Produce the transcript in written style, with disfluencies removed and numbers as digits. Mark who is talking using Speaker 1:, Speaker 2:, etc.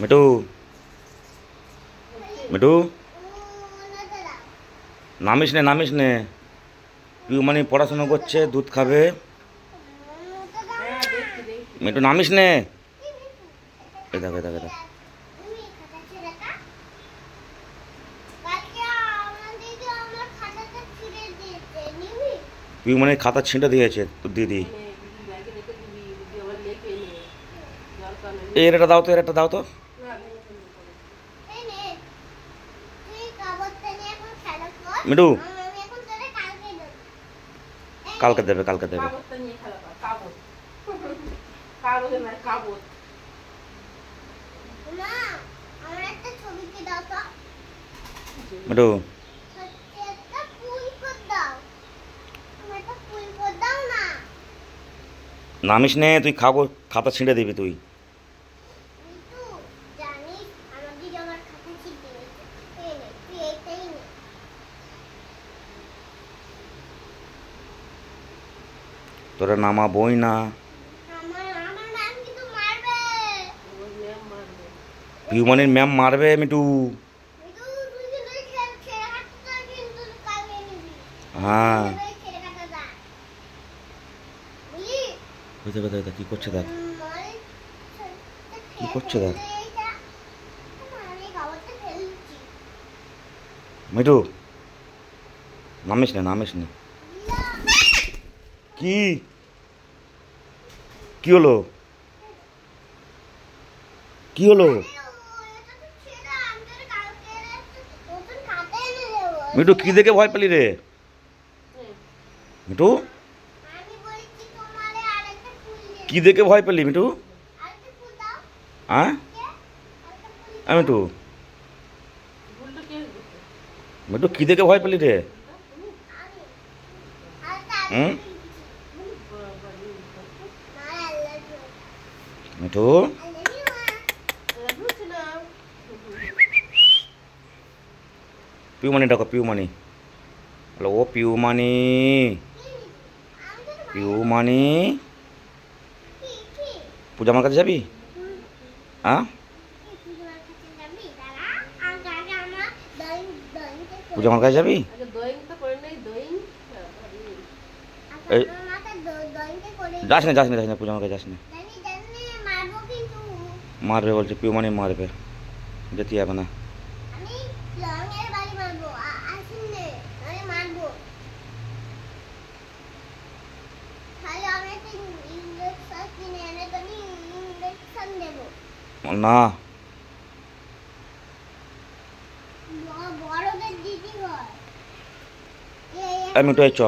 Speaker 1: Mithu Mithu name is নে PayUMoney পড়াশোনা করছে, দুধ খাবে। মিঠু নামিস নে। এ দেখো দেখো দেখো পিউমানির খাতা ছিঁড়ে দিয়েছে তোর দিদি। এর একটা দাও তো, এর একটা দাও তো। মিঠু কালকে দেবে, কালকে দেবে। মিঠু নামিস নে, তুই খাবো, খাতা ছিঁড়ে দিবি তুই। তোরা নামাবই না। পিউমানির ম্যাম মারবে মিঠু। হ্যাঁ কি করছে দেখ, কি করছে দেখ। মিঠু নামিস না, নামিস না। কি কি হলো, কি হলো? মিঠু কি দেখে ভয় পেলি রে? মিঠু কি দেখে ভয় পেলি মিঠু? হ্যাঁ মিঠু, মিঠু কি দেখে ভয় পেলি রে? মিঠু পিউমানি ডাকো, পিউমানি। হ্যালো ও পিউমানি, পিউমানি। পূজা আমার কাছে যাবি? হ্যাঁ পূজা আমার কাছে যাবি? যাস না, যাস না, যাস না, পূজা আমার কাছে যাস না। মারবে বলছে, পিউমানি মারবে, যেতে যাবে না। না আমি তো চ